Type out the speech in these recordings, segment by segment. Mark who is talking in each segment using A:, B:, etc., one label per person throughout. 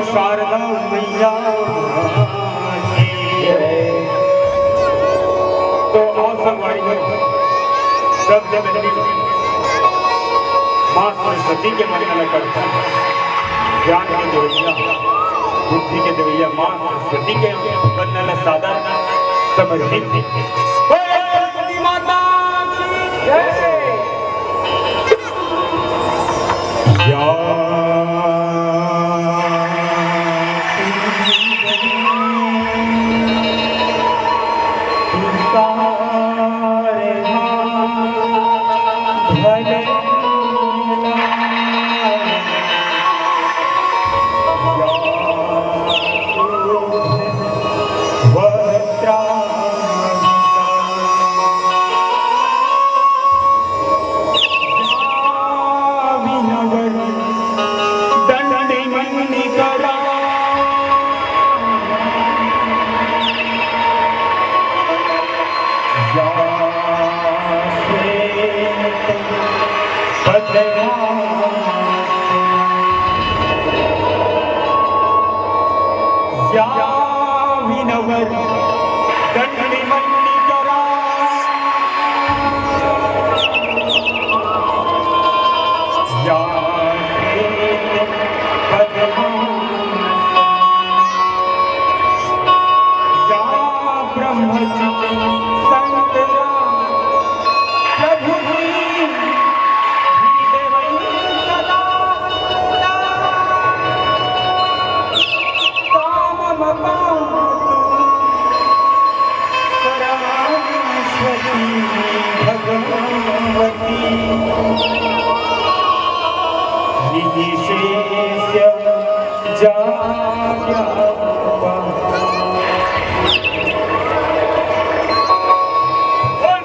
A: शारदा मैया की जय। तो आओ सब भाई सब जब माँ सरस्वती के मन में करता है, ज्ञान की देवैया बुद्धि के देवैया माँ सरस्वती के बनने सादा समर्पित सरस्वती माता की जय।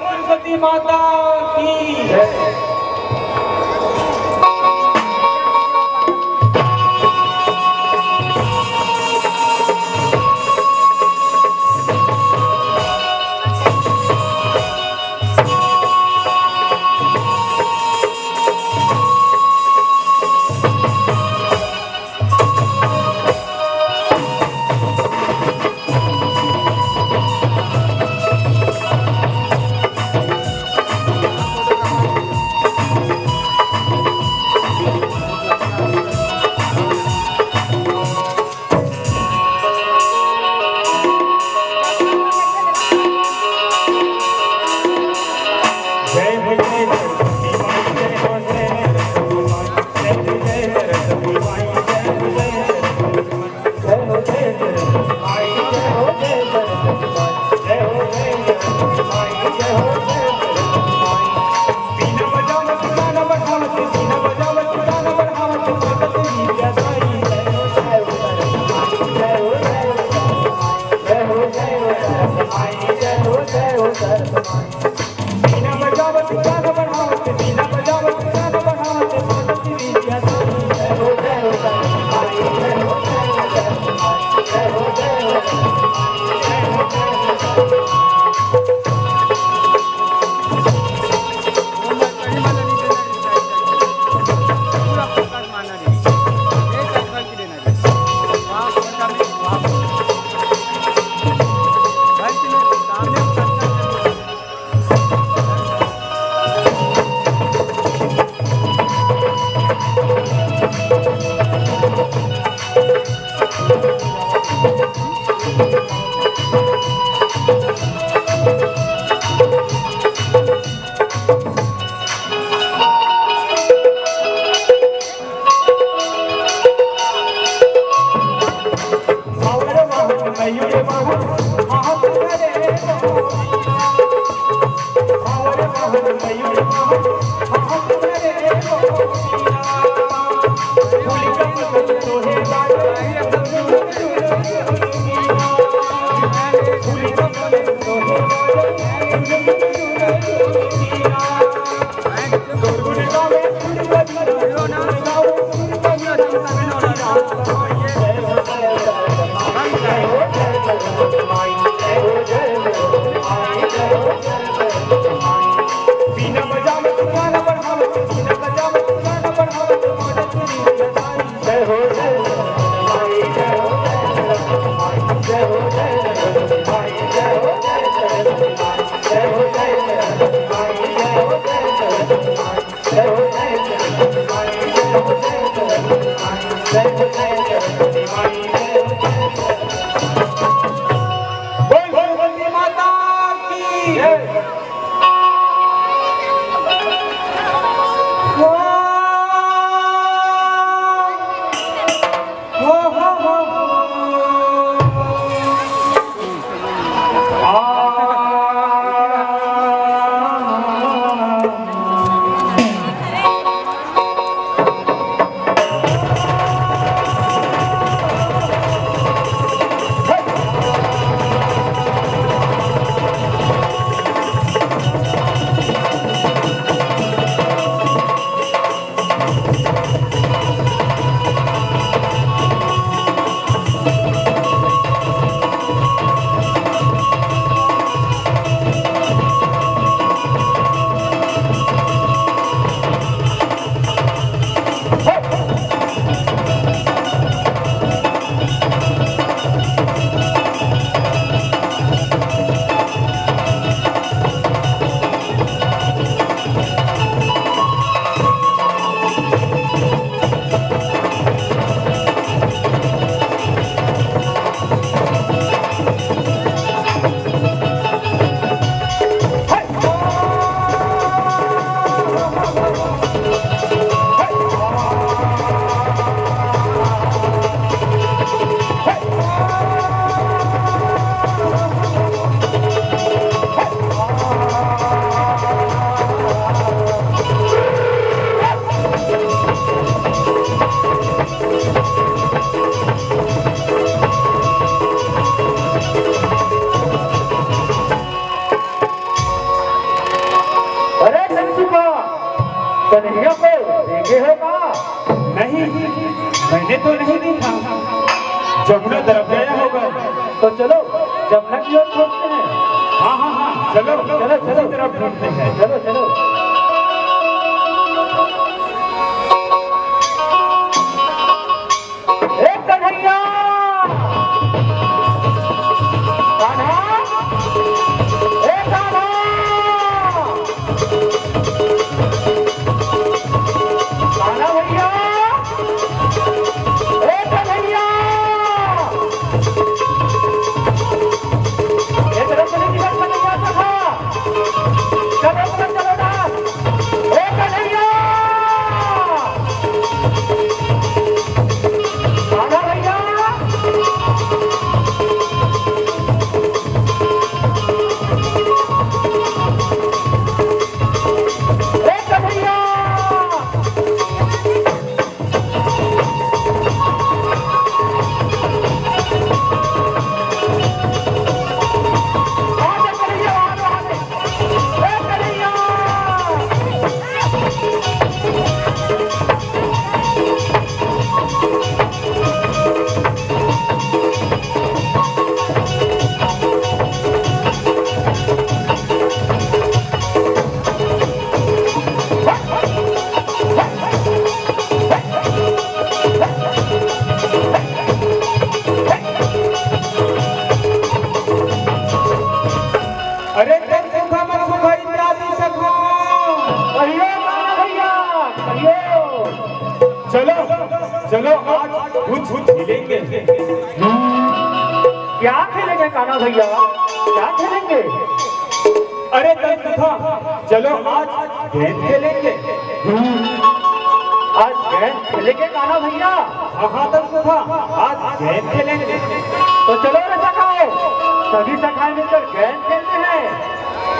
A: सरस्वती माता की जय। बिना बजावे गाना बढ़ावे
B: कन्हैया को देखे होगा?
A: नहीं, मैंने तो नहीं देखा। जमुना तरफ गया होगा।
B: तो चलो जमुना की ओर ढूंढते हैं।
A: हाँ हाँ हाँ, चलो
B: चलो चलो
A: तरफ ढूंढते हैं।
B: चलो चलो। कन्हैया, कान्हा, कान्हा, कान्हा भैया, कन्हैया, एक तरफ चले जीवन कन्हैया तो था, चलो चलो ना, कन्हैया, कान्हा भैया, कन्हैया,
A: अरे तब सुखा मत सुखा इत्यादि सखा।
B: कहियो कान्हा भैया, कहियो।
A: चलो चलो आज कुछ खेलेंगे।
B: क्या खेलेंगे कान्हा भैया, क्या खेलेंगे?
A: अरे तब सुखा, चलो आज गेंद खेलेंगे।
B: आज गेंद खेलेंगे कान्हा भैया?
A: हाँ तब सुखा, आज गेंद खेलेंगे।
B: तो चलो रे सखाओ, सभी सखाए मिलकर गेंद खेलते हैं।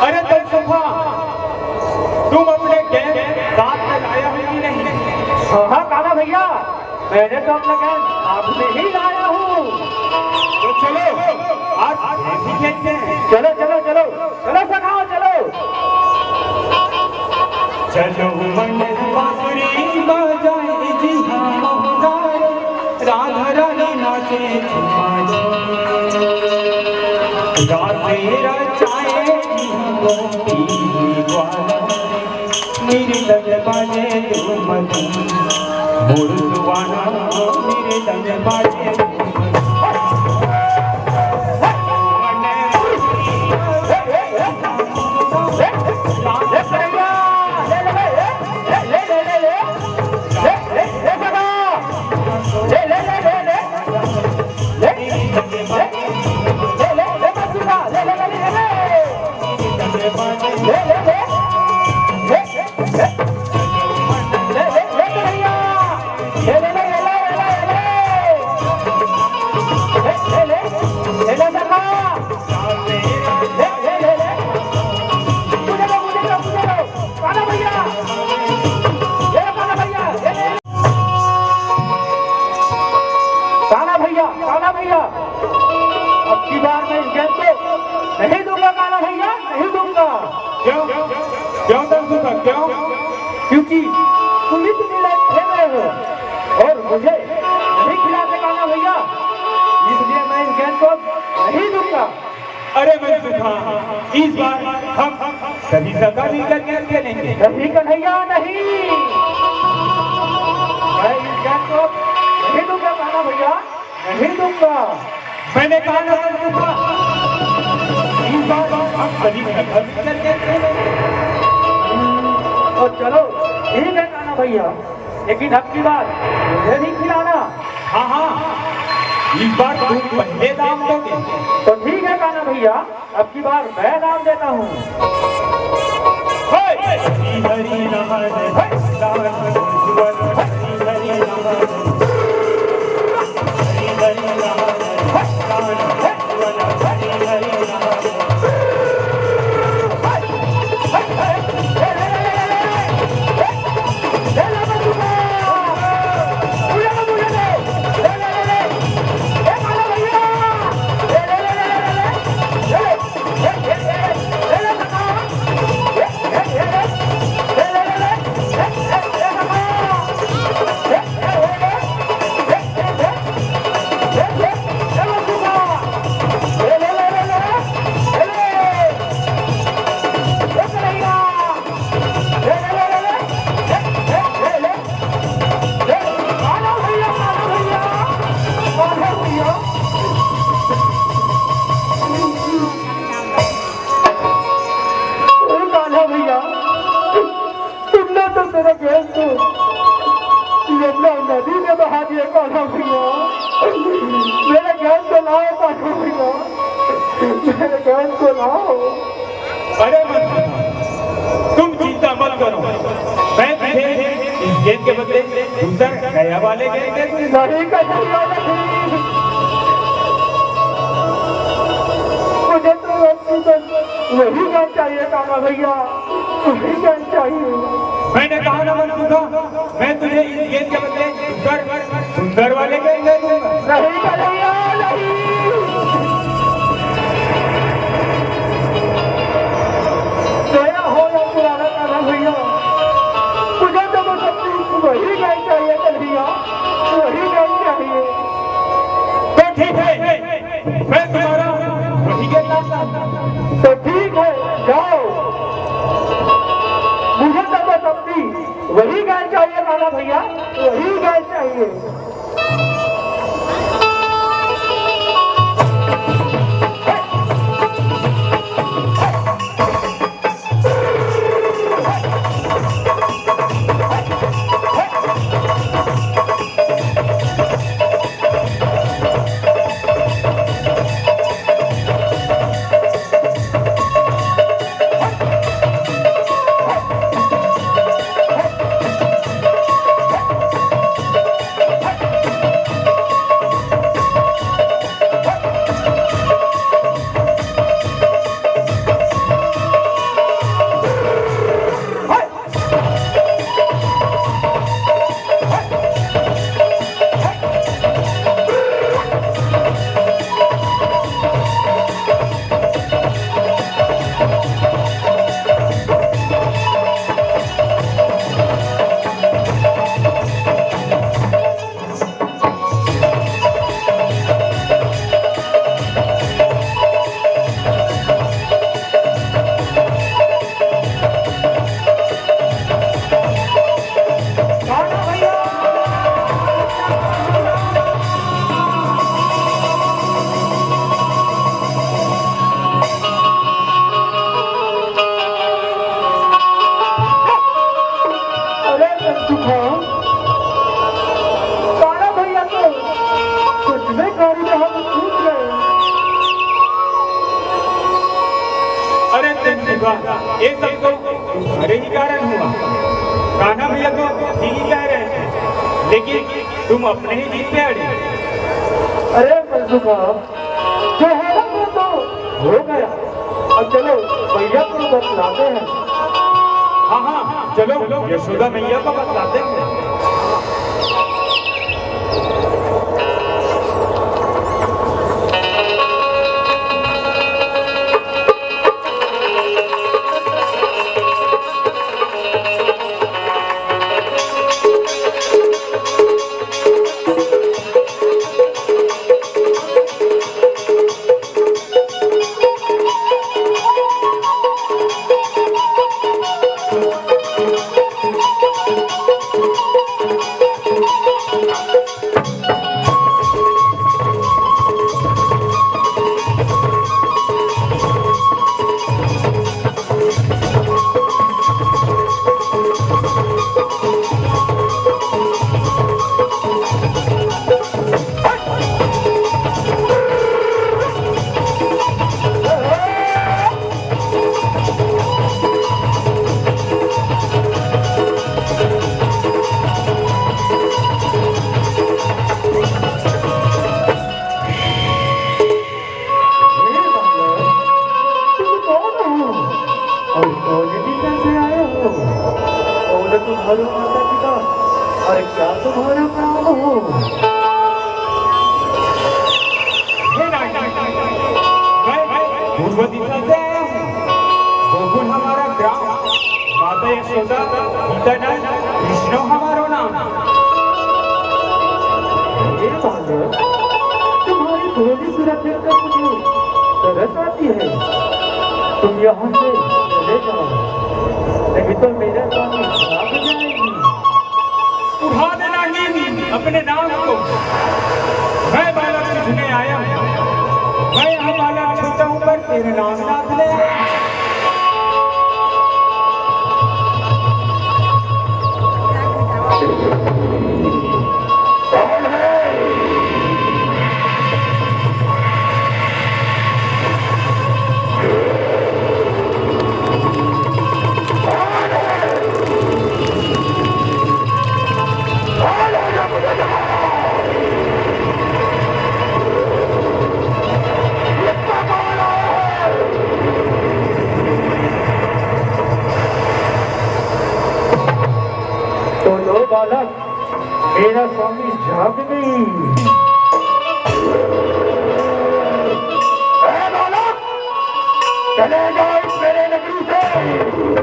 A: अरे तब सुखा, तुम अपने गेंद साथ में लाया हो कि नहीं?
B: हाँ कान्हा भैया, मैंने तो अपना गेंद आपसे ही लाया हूँ।
A: तो चलो आज गेंद ही खेलते हैं।
B: चलो चलो चलो चलो सखाओ चलो।
A: चलो मन बांसुरी बजाए जी हाँ, राधा रानी नाचे राधे रचाए मेरे दल बाजे तुम मोर सुवाना मेरे दल बाजे नहीं दूंगा कान्हा भैया, नहीं दूंगा। क्यों क्यों तब सुखा, क्यों?
B: क्योंकि तुम ही खेल रहे हो और मुझे नहीं खिलाते कान्हा भैया, इसलिए मैं इस गेंद को नहीं दूंगा।
A: अरे मैं सुखा, इस बार हम सभी सदा मिलकर गेंद खेलेंगे।
B: नहीं कन्हैया नहीं, मैं इस गेंद को नहीं दूंगा कान्हा भैया, नहीं दूंगा।
A: मैंने कहा ना सुखा, इस बार हम सभी सदा मिलकर गेंद खेलेंगे।
B: तो चलो ठीक है कान्हा भैया, लेकिन अब की बार मुझे नहीं खिलाना।
A: हाँ हाँ, इस बार तुम पहले दाम दोगे।
B: तो ठीक है कान्हा भैया, अब की बार मैं दाम देता हूँ।
A: हे!
B: नदी में बहा दिए कान्हा भैया, मेरे ज्ञान को लाओ कान्हा भैया, मेरे ज्ञान को लाओ।
A: अरे तुम चिंता मत करो, मैं तुझे इस गेंद के बदले दूसरा गया वाले गेंद
B: नहीं कन्हैया नहीं, मुझे तो वही ज्ञान चाहिए कान्हा भैया, वही ज्ञान चाहिए।
A: मैंने कहा ना मनसुखा, मैं तुझे इस गेंद के बदले सुंदर वाले गेंद दे दूंगा।
B: नहीं कन्हैया नहीं, दया हो या पुराना कान्हा भैया, मुझे तो बस अपनी वही ज्ञान चाहिए कन्हैया, वही ज्ञान चाहिए।
A: तो ठीक है, मैं तुम्हारा वही गेंद लाता हूं।
B: तो ठीक है, जाओ, मुझे तो बस अपनी वही गाय चाहिए कान्हा भैया, वही गाय चाहिए।
A: ये सब तो तुम्हारे ही कारण हुआ। कान्हा भैया तो ठीक ही कह रहे हैं, लेकिन तुम अपने ही जीत पे अड़े।
B: अरे मनसुखा, जो है ना वो तो हो गया, अब चलो भैया को बतलाते हैं।
A: हाँ हाँ चलो यशोदा मैया को बतलाते हैं।
B: तुम्हारे माता पिता और क्या तुम्हारा नाम हो?
A: हे राजा, मैं पूर्व दिशा से आया हूँ। गोकुल हमारा ग्राम, माता यशोदा, पिता नंद, कृष्ण हमारो नाम।
B: ये बालक, तुम्हारी भोली सूरत देखकर मुझे तरस आती है। तुम यहाँ से चले जाओ, नहीं तो मेरे स्वामी भाग जाएगी।
A: उठा देना ही अपने नाम को। मैं बालक सीखने आया हूँ। मैं यहाँ बालक छोटा हूँ पर तेरे नाम नाथ ले आया।
B: तो लो बालक, मेरा स्वामी जाग गई।
C: बालक, चले जाओ इस मेरे नगरी से।